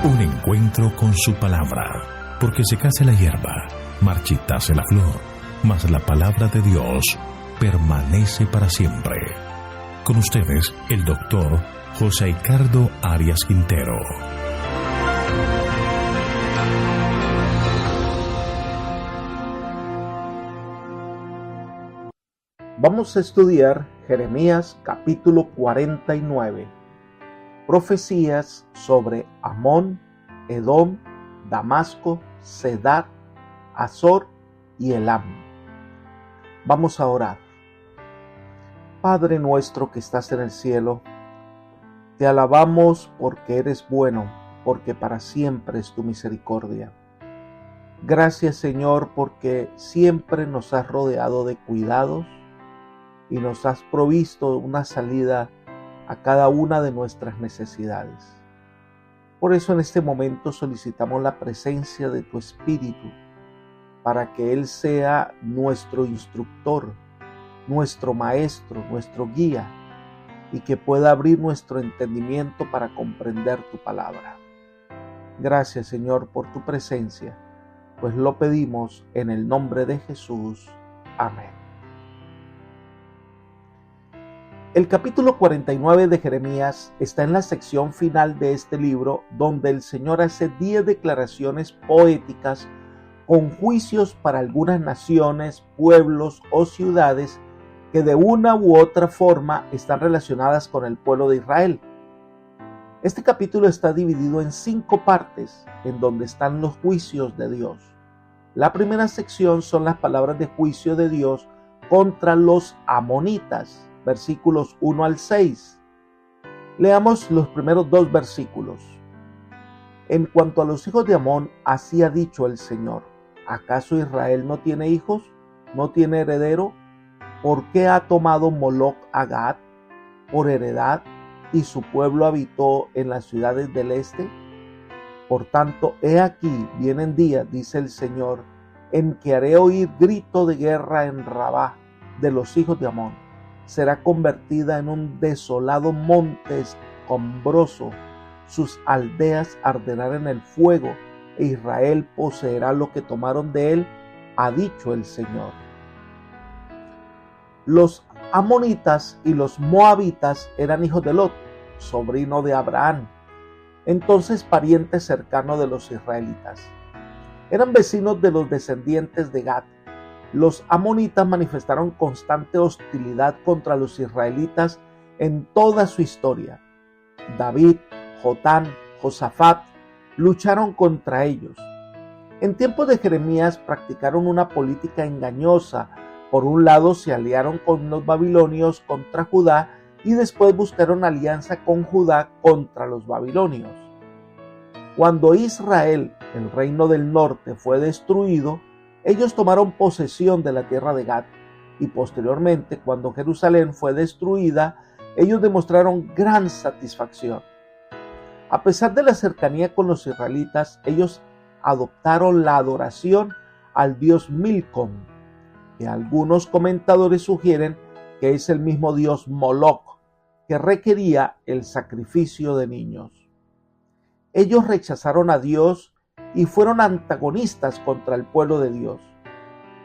Un encuentro con su palabra, porque secase la hierba, marchitase la flor, mas la palabra de Dios permanece para siempre. Con ustedes, el doctor José Ricardo Arias Quintero. Vamos a estudiar Jeremías capítulo 49. Profecías sobre Amón, Edom, Damasco, Sedad, Azor y Elam. Vamos a orar. Padre nuestro que estás en el cielo, te alabamos porque eres bueno, porque para siempre es tu misericordia. Gracias, Señor, porque siempre nos has rodeado de cuidados y nos has provisto una salida a cada una de nuestras necesidades. Por eso en este momento solicitamos la presencia de tu Espíritu para que Él sea nuestro instructor, nuestro maestro, nuestro guía, y que pueda abrir nuestro entendimiento para comprender tu palabra. Gracias, Señor, por tu presencia, pues lo pedimos en el nombre de Jesús. Amén. El capítulo 49 de Jeremías está en la sección final de este libro, donde el Señor hace 10 declaraciones poéticas con juicios para algunas naciones, pueblos o ciudades que de una u otra forma están relacionadas con el pueblo de Israel. Este capítulo está dividido en 5 partes, en donde están los juicios de Dios. La primera sección son las palabras de juicio de Dios contra los amonitas, versículos 1 al 6. Leamos los primeros 2 versículos. En cuanto a los hijos de Amón, así ha dicho el Señor: ¿acaso Israel no tiene hijos? ¿No tiene heredero? ¿Por qué ha tomado Moloc a Gad por heredad y su pueblo habitó en las ciudades del este? Por tanto, he aquí, vienen días, dice el Señor, en que haré oír grito de guerra en Rabá de los hijos de Amón. Será convertida en un desolado monte escombroso, sus aldeas arderán en el fuego, e Israel poseerá lo que tomaron de él, ha dicho el Señor. Los amonitas y los moabitas eran hijos de Lot, sobrino de Abraham, entonces pariente cercano de los israelitas. Eran vecinos de los descendientes de Gad. Los amonitas manifestaron constante hostilidad contra los israelitas en toda su historia. David, Jotán, Josafat lucharon contra ellos. En tiempos de Jeremías practicaron una política engañosa. Por un lado se aliaron con los babilonios contra Judá y después buscaron alianza con Judá contra los babilonios. Cuando Israel, el reino del norte, fue destruido, ellos tomaron posesión de la tierra de Gad, y posteriormente, cuando Jerusalén fue destruida, ellos demostraron gran satisfacción. A pesar de la cercanía con los israelitas, ellos adoptaron la adoración al dios Milcom, que algunos comentadores sugieren que es el mismo dios Moloc, que requería el sacrificio de niños. Ellos rechazaron a Dios y fueron antagonistas contra el pueblo de Dios.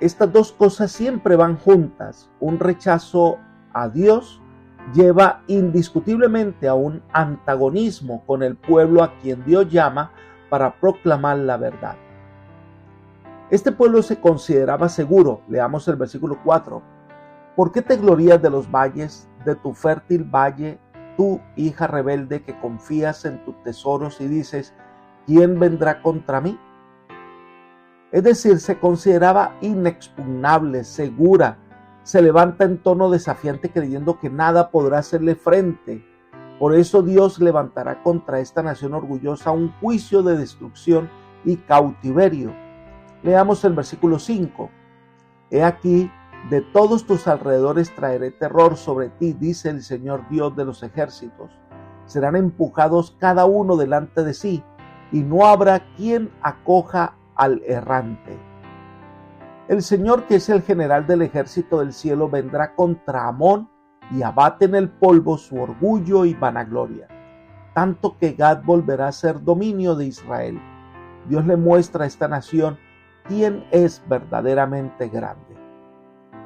Estas dos cosas siempre van juntas. Un rechazo a Dios lleva indiscutiblemente a un antagonismo con el pueblo a quien Dios llama para proclamar la verdad. Este pueblo se consideraba seguro. Leamos el versículo 4. ¿Por qué te glorías de los valles, de tu fértil valle, tú, hija rebelde, que confías en tus tesoros y dices: ¿quién vendrá contra mí? Es decir, se consideraba inexpugnable, segura. Se levanta en tono desafiante creyendo que nada podrá hacerle frente. Por eso Dios levantará contra esta nación orgullosa un juicio de destrucción y cautiverio. Leamos el versículo 5. He aquí, de todos tus alrededores traeré terror sobre ti, dice el Señor Dios de los ejércitos. Serán empujados cada uno delante de sí, y no habrá quien acoja al errante. El Señor, que es el general del ejército del cielo, vendrá contra Amón y abate en el polvo su orgullo y vanagloria. tanto que Gad volverá a ser dominio de Israel. Dios le muestra a esta nación quién es verdaderamente grande.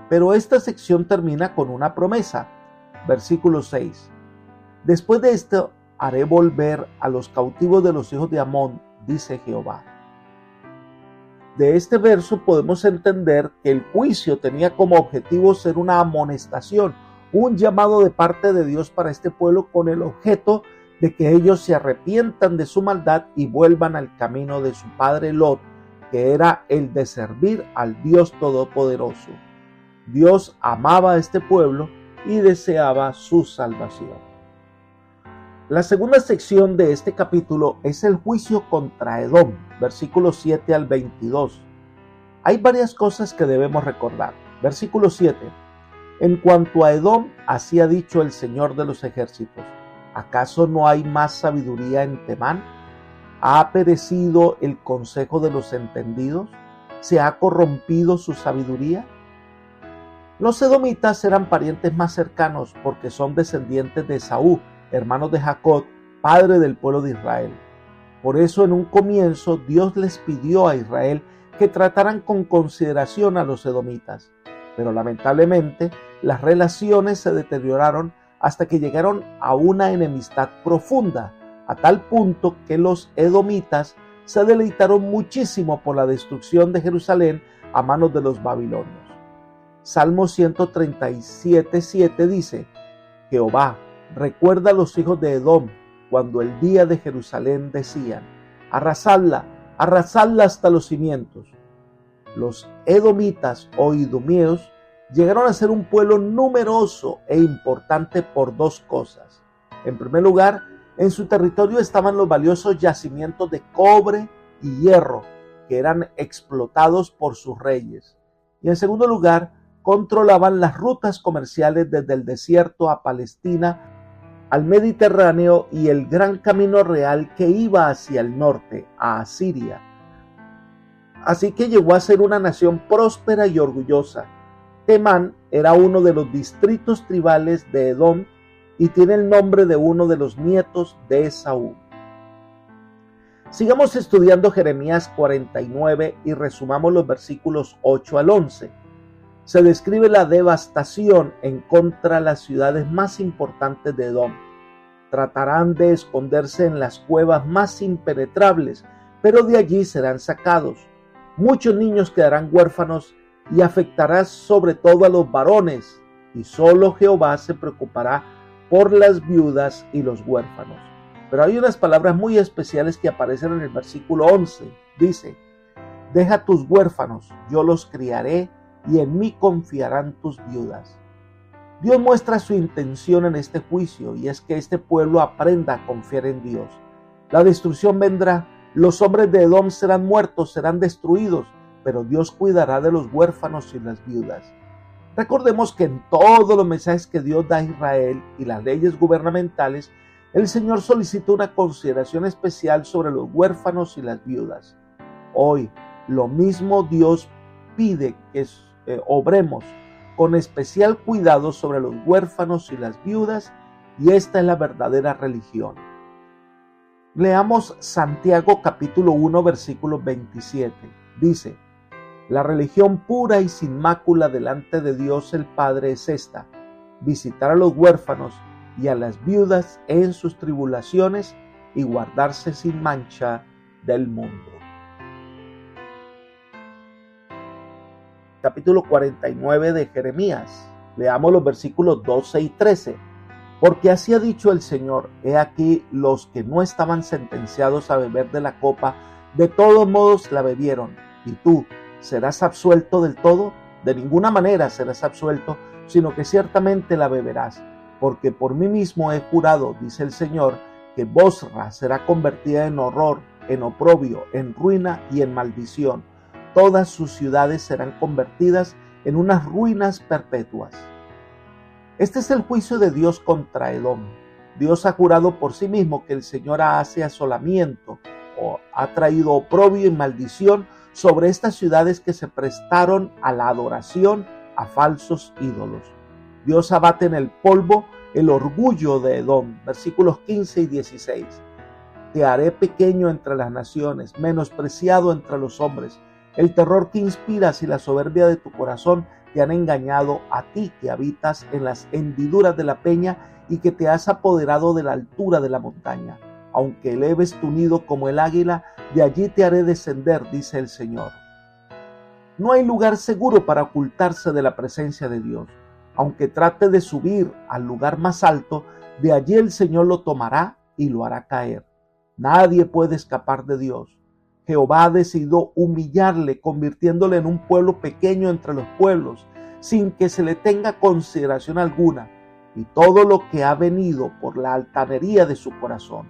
Pero esta sección termina con una promesa. Versículo 6. Después de esto haré volver a los cautivos de los hijos de Amón, dice Jehová. De este verso podemos entender que el juicio tenía como objetivo ser una amonestación, un llamado de parte de Dios para este pueblo con el objeto de que ellos se arrepientan de su maldad y vuelvan al camino de su padre Lot, que era el de servir al Dios Todopoderoso. Dios amaba a este pueblo y deseaba su salvación. La segunda sección de este capítulo es el juicio contra Edom, versículos 7 al 22. Hay varias cosas que debemos recordar. Versículo 7. En cuanto a Edom, así ha dicho el Señor de los ejércitos: ¿acaso no hay más sabiduría en Temán? ¿Ha perecido el consejo de los entendidos? ¿Se ha corrompido su sabiduría? Los edomitas eran parientes más cercanos porque son descendientes de Esaú, hermanos de Jacob, padre del pueblo de Israel. Por eso en un comienzo Dios les pidió a Israel que trataran con consideración a los edomitas, pero lamentablemente las relaciones se deterioraron hasta que llegaron a una enemistad profunda, a tal punto que los edomitas se deleitaron muchísimo por la destrucción de Jerusalén a manos de los babilonios. Salmo 137:7 dice: Jehová, recuerda a los hijos de Edom cuando el día de Jerusalén decían: arrasadla, arrasadla hasta los cimientos. Los edomitas o idumeos llegaron a ser un pueblo numeroso e importante por dos cosas. En primer lugar, en su territorio estaban los valiosos yacimientos de cobre y hierro que eran explotados por sus reyes. Y en segundo lugar, controlaban las rutas comerciales desde el desierto a Palestina, al Mediterráneo y el gran camino real que iba hacia el norte, a Asiria. Así que llegó a ser una nación próspera y orgullosa. Temán era uno de los distritos tribales de Edom y tiene el nombre de uno de los nietos de Esaú. Sigamos estudiando Jeremías 49 y resumamos los versículos 8 al 11. Se describe la devastación en contra de las ciudades más importantes de Edom. Tratarán de esconderse en las cuevas más impenetrables, pero de allí serán sacados. Muchos niños quedarán huérfanos y afectará sobre todo a los varones, y solo Jehová se preocupará por las viudas y los huérfanos. Pero hay unas palabras muy especiales que aparecen en el versículo 11. Dice: deja tus huérfanos, yo los criaré, y en mí confiarán tus viudas. Dios muestra su intención en este juicio, y es que este pueblo aprenda a confiar en Dios. La destrucción vendrá, los hombres de Edom serán muertos, serán destruidos, pero Dios cuidará de los huérfanos y las viudas. Recordemos que en todos los mensajes que Dios da a Israel y las leyes gubernamentales, el Señor solicita una consideración especial sobre los huérfanos y las viudas. Hoy, lo mismo Dios pide que obremos con especial cuidado sobre los huérfanos y las viudas, y esta es la verdadera religión. Leamos Santiago capítulo 1 versículo 27. Dice: la religión pura y sin mácula delante de Dios el Padre es esta: visitar a los huérfanos y a las viudas en sus tribulaciones y guardarse sin mancha del mundo. Capítulo 49 de Jeremías. Leamos los versículos 12 y 13. Porque así ha dicho el Señor: he aquí los que no estaban sentenciados a beber de la copa, de todos modos la bebieron. Y tú, ¿serás absuelto del todo? De ninguna manera serás absuelto, sino que ciertamente la beberás. Porque por mí mismo he jurado, dice el Señor, que Bosra será convertida en horror, en oprobio, en ruina y en maldición. Todas sus ciudades serán convertidas en unas ruinas perpetuas. Este es el juicio de Dios contra Edom. Dios ha jurado por sí mismo que el Señor hace asolamiento o ha traído oprobio y maldición sobre estas ciudades que se prestaron a la adoración a falsos ídolos. Dios abate en el polvo el orgullo de Edom, versículos 15 y 16. Te haré pequeño entre las naciones, menospreciado entre los hombres. El terror que inspiras y la soberbia de tu corazón te han engañado a ti que habitas en las hendiduras de la peña y que te has apoderado de la altura de la montaña. Aunque eleves tu nido como el águila, de allí te haré descender, dice el Señor. No hay lugar seguro para ocultarse de la presencia de Dios. Aunque trate de subir al lugar más alto, de allí el Señor lo tomará y lo hará caer. Nadie puede escapar de Dios. Jehová ha decidido humillarle, convirtiéndole en un pueblo pequeño entre los pueblos, sin que se le tenga consideración alguna, y todo lo que ha venido por la altanería de su corazón.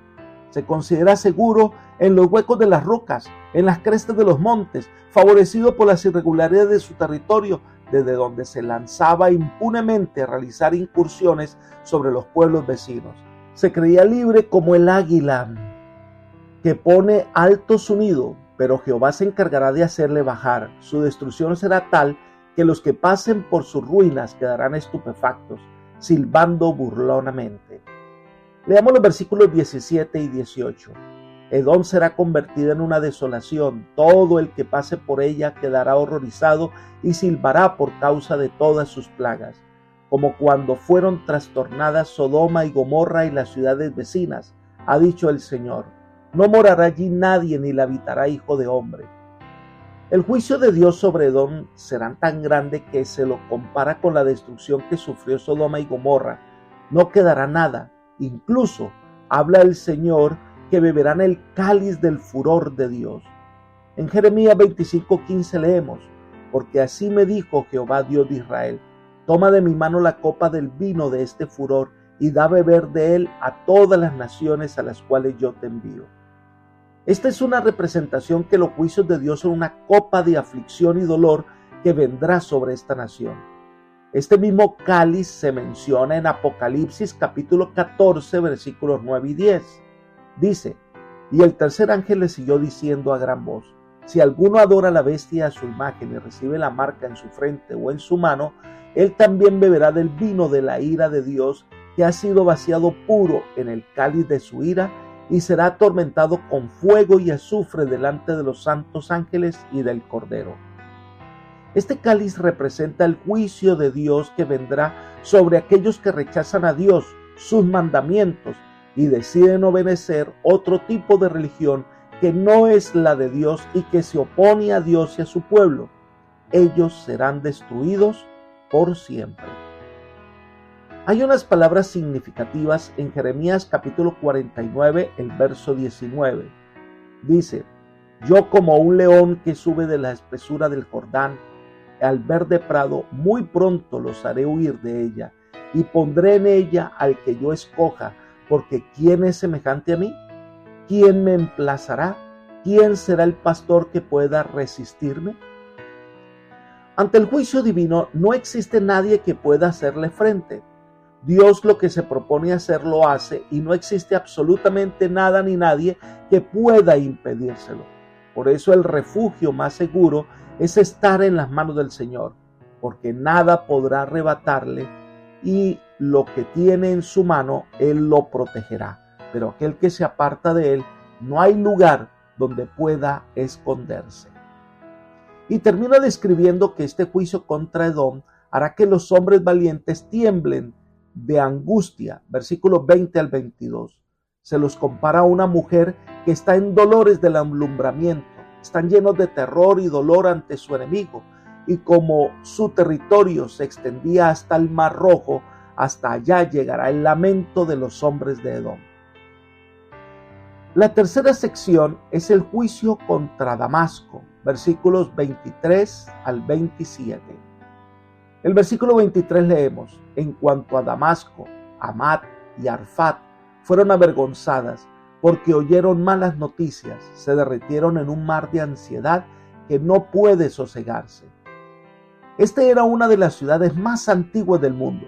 Se considera seguro en los huecos de las rocas, en las crestas de los montes, favorecido por las irregularidades de su territorio, desde donde se lanzaba impunemente a realizar incursiones sobre los pueblos vecinos. Se creía libre como el águila que pone alto su nido, pero Jehová se encargará de hacerle bajar. Su destrucción será tal que los que pasen por sus ruinas quedarán estupefactos, silbando burlonamente. Leamos los versículos 17 y 18. Edom será convertida en una desolación, todo el que pase por ella quedará horrorizado y silbará por causa de todas sus plagas, como cuando fueron trastornadas Sodoma y Gomorra y las ciudades vecinas, ha dicho el Señor. No morará allí nadie ni la habitará hijo de hombre. El juicio de Dios sobre Edom será tan grande que se lo compara con la destrucción que sufrió Sodoma y Gomorra. No quedará nada. Incluso habla el Señor que beberán el cáliz del furor de Dios. En Jeremías 25:15 leemos, porque así me dijo Jehová Dios de Israel, toma de mi mano la copa del vino de este furor y da beber de él a todas las naciones a las cuales yo te envío. Esta es una representación que los juicios de Dios son una copa de aflicción y dolor que vendrá sobre esta nación. Este mismo cáliz se menciona en Apocalipsis capítulo 14 versículos 9 y 10. Dice, y el tercer ángel le siguió diciendo a gran voz, si alguno adora a la bestia a su imagen y recibe la marca en su frente o en su mano, él también beberá del vino de la ira de Dios que ha sido vaciado puro en el cáliz de su ira y será atormentado con fuego y azufre delante de los santos ángeles y del Cordero. Este cáliz representa el juicio de Dios que vendrá sobre aquellos que rechazan a Dios, sus mandamientos, y deciden obedecer otro tipo de religión que no es la de Dios y que se opone a Dios y a su pueblo. Ellos serán destruidos por siempre. Hay unas palabras significativas en Jeremías capítulo 49, el verso 19. Dice, yo como un león que sube de la espesura del Jordán, al verde prado, muy pronto los haré huir de ella, y pondré en ella al que yo escoja, porque ¿quién es semejante a mí? ¿Quién me emplazará? ¿Quién será el pastor que pueda resistirme? Ante el juicio divino no existe nadie que pueda hacerle frente. Dios lo que se propone hacer lo hace y no existe absolutamente nada ni nadie que pueda impedírselo. Por eso el refugio más seguro es estar en las manos del Señor, porque nada podrá arrebatarle y lo que tiene en su mano Él lo protegerá. Pero aquel que se aparta de Él, no hay lugar donde pueda esconderse. Y termina describiendo que este juicio contra Edom hará que los hombres valientes tiemblen de angustia, versículos 20 al 22. Se los compara a una mujer que está en dolores del alumbramiento, están llenos de terror y dolor ante su enemigo, y como su territorio se extendía hasta el Mar Rojo, hasta allá llegará el lamento de los hombres de Edom. La tercera sección es el juicio contra Damasco, versículos 23 al 27. El versículo 23 leemos, en cuanto a Damasco, Hamat y Arfat fueron avergonzadas porque oyeron malas noticias, se derritieron en un mar de ansiedad que no puede sosegarse. Esta era una de las ciudades más antiguas del mundo.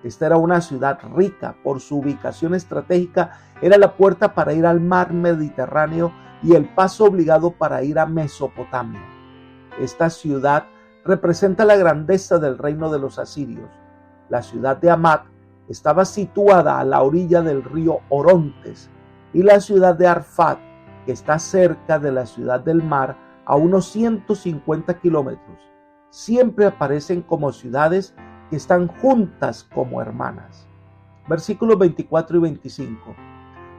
Esta era una ciudad rica por su ubicación estratégica, era la puerta para ir al mar Mediterráneo y el paso obligado para ir a Mesopotamia. Esta ciudad representa la grandeza del reino de los asirios. La ciudad de Hamat estaba situada a la orilla del río Orontes, y la ciudad de Arfat, que está cerca de la ciudad del mar, a unos 150 kilómetros. Siempre aparecen como ciudades que están juntas como hermanas. Versículos 24 y 25.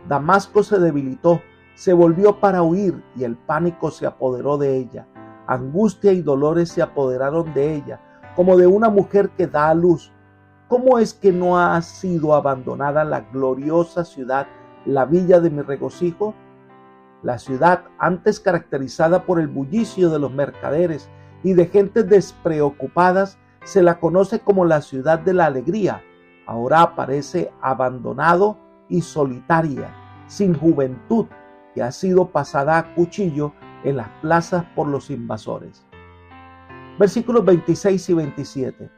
Damasco se debilitó, se volvió para huir, y el pánico se apoderó de ella. Angustia y dolores se apoderaron de ella, como de una mujer que da a luz. ¿Cómo es que no ha sido abandonada la gloriosa ciudad, la villa de mi regocijo? La ciudad, antes caracterizada por el bullicio de los mercaderes y de gentes despreocupadas, se la conoce como la ciudad de la alegría. Ahora aparece abandonado y solitaria, sin juventud, que ha sido pasada a cuchillo en las plazas por los invasores. Versículos 26 y 27.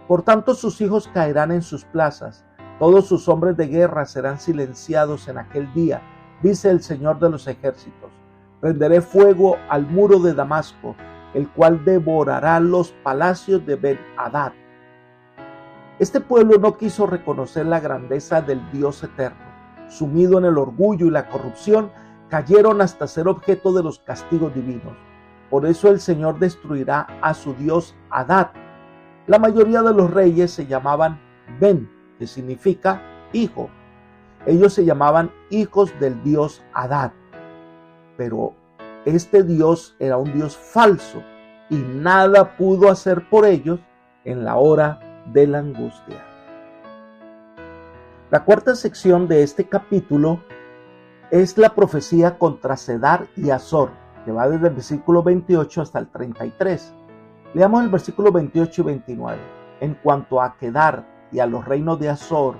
Por tanto sus hijos caerán en sus plazas, todos sus hombres de guerra serán silenciados en aquel día, dice el Señor de los ejércitos. Prenderé fuego al muro de Damasco, el cual devorará los palacios de Ben-Hadad. Este pueblo no quiso reconocer la grandeza del Dios eterno. Sumido en el orgullo y la corrupción, cayeron hasta ser objeto de los castigos divinos. Por eso el Señor destruirá a su Dios Hadad. La mayoría de los reyes se llamaban Ben, que significa hijo. Ellos se llamaban hijos del Dios Hadad. Pero este Dios era un Dios falso y nada pudo hacer por ellos en la hora de la angustia. La cuarta sección de este capítulo es la profecía contra Cedar y Azor, que va desde el versículo 28 hasta el 33. Leamos el versículo 28 y 29. En cuanto a Kedar y a los reinos de Azor,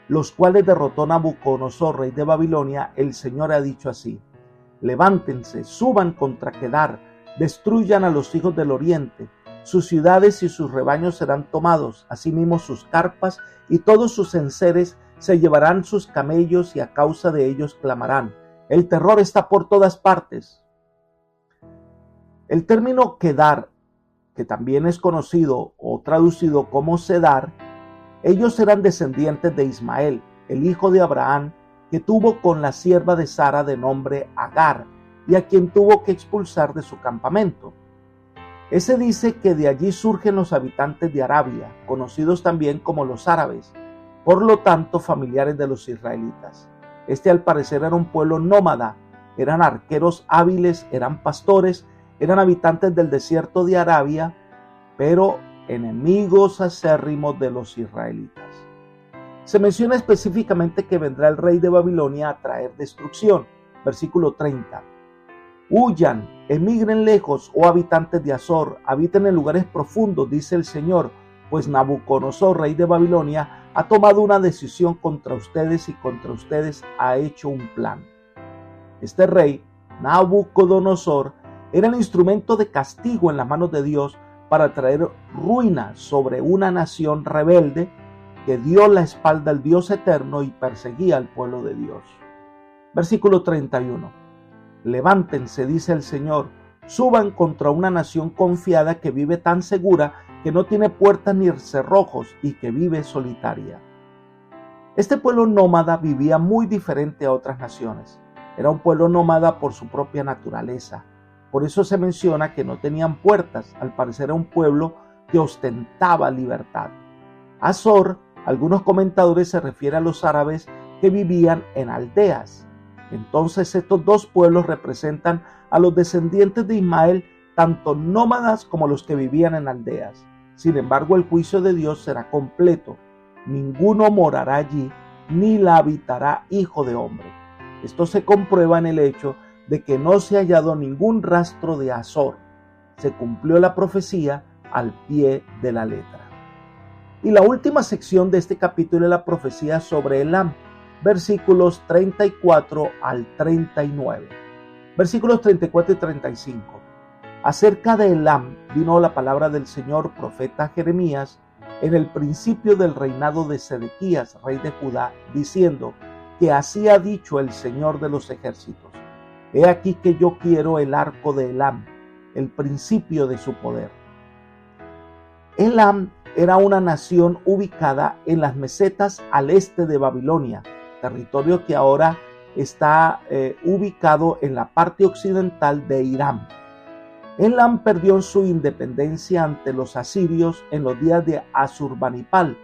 los cuales derrotó Nabucodonosor, rey de Babilonia, el Señor ha dicho así: levántense, suban contra Kedar, destruyan a los hijos del oriente. Sus ciudades y sus rebaños serán tomados, asimismo sus carpas y todos sus enseres se llevarán sus camellos, y a causa de ellos clamarán. El terror está por todas partes. El término Kedar, que también es conocido o traducido como Cedar, ellos eran descendientes de Ismael, el hijo de Abraham, que tuvo con la sierva de Sara de nombre Agar, y a quien tuvo que expulsar de su campamento. Ese dice que de allí surgen los habitantes de Arabia, conocidos también como los árabes, por lo tanto familiares de los israelitas. Este al parecer era un pueblo nómada, eran arqueros hábiles, eran pastores, eran habitantes del desierto de Arabia, pero enemigos acérrimos de los israelitas. Se menciona específicamente que vendrá el rey de Babilonia a traer destrucción. Versículo 30. Huyan, emigren lejos, oh habitantes de Azor, habiten en lugares profundos, dice el Señor, pues Nabucodonosor, rey de Babilonia, ha tomado una decisión contra ustedes y contra ustedes ha hecho un plan. Este rey, Nabucodonosor, era el instrumento de castigo en las manos de Dios para traer ruina sobre una nación rebelde que dio la espalda al Dios eterno y perseguía al pueblo de Dios. Versículo 31. Levántense, dice el Señor, suban contra una nación confiada que vive tan segura que no tiene puertas ni cerrojos y que vive solitaria. Este pueblo nómada vivía muy diferente a otras naciones. Era un pueblo nómada por su propia naturaleza. Por eso se menciona que no tenían puertas. Al parecer era un pueblo que ostentaba libertad. Azor, algunos comentadores se refieren a los árabes que vivían en aldeas. Entonces estos dos pueblos representan a los descendientes de Ismael, tanto nómadas como los que vivían en aldeas. Sin embargo, el juicio de Dios será completo. Ninguno morará allí, ni la habitará hijo de hombre. Esto se comprueba en el hecho de que no se ha hallado ningún rastro de Azor. Se cumplió la profecía al pie de la letra. Y la última sección de este capítulo es la profecía sobre Elam, versículos 34 al 39. Versículos 34 y 35. Acerca de Elam vino la palabra del Señor profeta Jeremías en el principio del reinado de Sedequías, rey de Judá, diciendo que así ha dicho el Señor de los ejércitos: he aquí que yo quiero el arco de Elam, el principio de su poder. Elam era una nación ubicada en las mesetas al este de Babilonia, territorio que ahora está ubicado en la parte occidental de Irán. Elam perdió su independencia ante los asirios en los días de Asurbanipal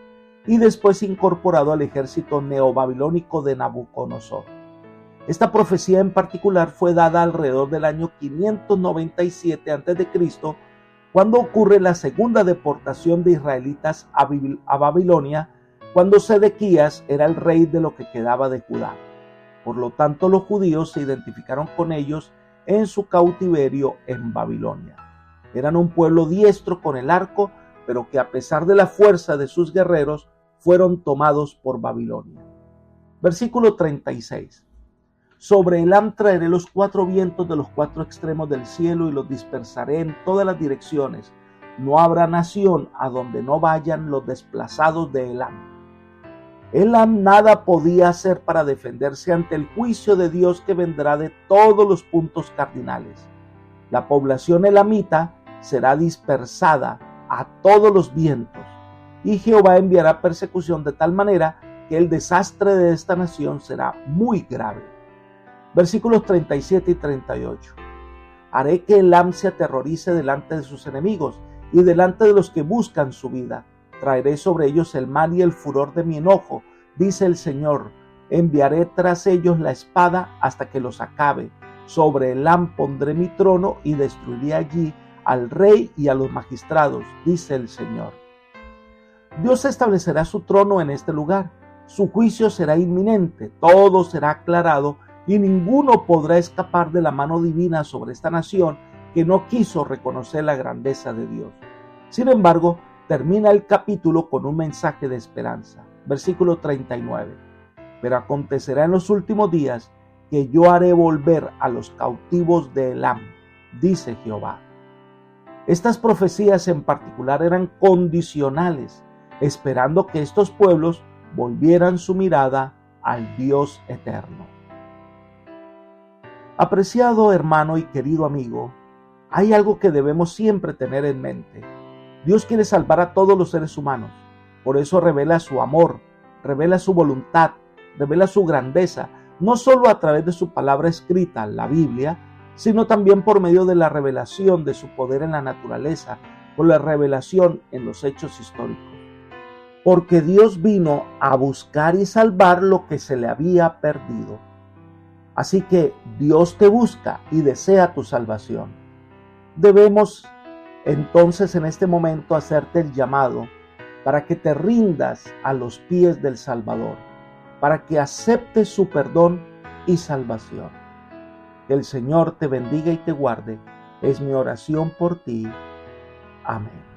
y después incorporado al ejército neobabilónico de Nabucodonosor. Esta profecía en particular fue dada alrededor del año 597 a.C., cuando ocurre la segunda deportación de israelitas a Babilonia, cuando Sedequías era el rey de lo que quedaba de Judá. Por lo tanto, los judíos se identificaron con ellos en su cautiverio en Babilonia. Eran un pueblo diestro con el arco, pero que a pesar de la fuerza de sus guerreros, fueron tomados por Babilonia. Versículo 36. Sobre Elam traeré los cuatro vientos de los cuatro extremos del cielo y los dispersaré en todas las direcciones. No habrá nación a donde no vayan los desplazados de Elam. Elam nada podía hacer para defenderse ante el juicio de Dios que vendrá de todos los puntos cardinales. La población elamita será dispersada a todos los vientos, y Jehová enviará persecución de tal manera que el desastre de esta nación será muy grave. Versículos 37 y 38. Haré que Elam se aterrorice delante de sus enemigos y delante de los que buscan su vida. Traeré sobre ellos el mal y el furor de mi enojo, dice el Señor. Enviaré tras ellos la espada hasta que los acabe. Sobre Elam pondré mi trono y destruiré allí al rey y a los magistrados, dice el Señor. Dios establecerá su trono en este lugar. Su juicio será inminente, todo será aclarado y ninguno podrá escapar de la mano divina sobre esta nación que no quiso reconocer la grandeza de Dios. Sin embargo, termina el capítulo con un mensaje de esperanza. Versículo 39. Pero acontecerá en los últimos días que yo haré volver a los cautivos de Elam, dice Jehová. Estas profecías en particular eran condicionales, esperando que estos pueblos volvieran su mirada al Dios eterno. Apreciado hermano y querido amigo, hay algo que debemos siempre tener en mente. Dios quiere salvar a todos los seres humanos. Por eso revela su amor, revela su voluntad, revela su grandeza, no solo a través de su palabra escrita, la Biblia, sino también por medio de la revelación de su poder en la naturaleza, por la revelación en los hechos históricos. Porque Dios vino a buscar y salvar lo que se le había perdido. Así que Dios te busca y desea tu salvación. Debemos entonces en este momento hacerte el llamado para que te rindas a los pies del Salvador, para que aceptes su perdón y salvación. Que el Señor te bendiga y te guarde, es mi oración por ti. Amén.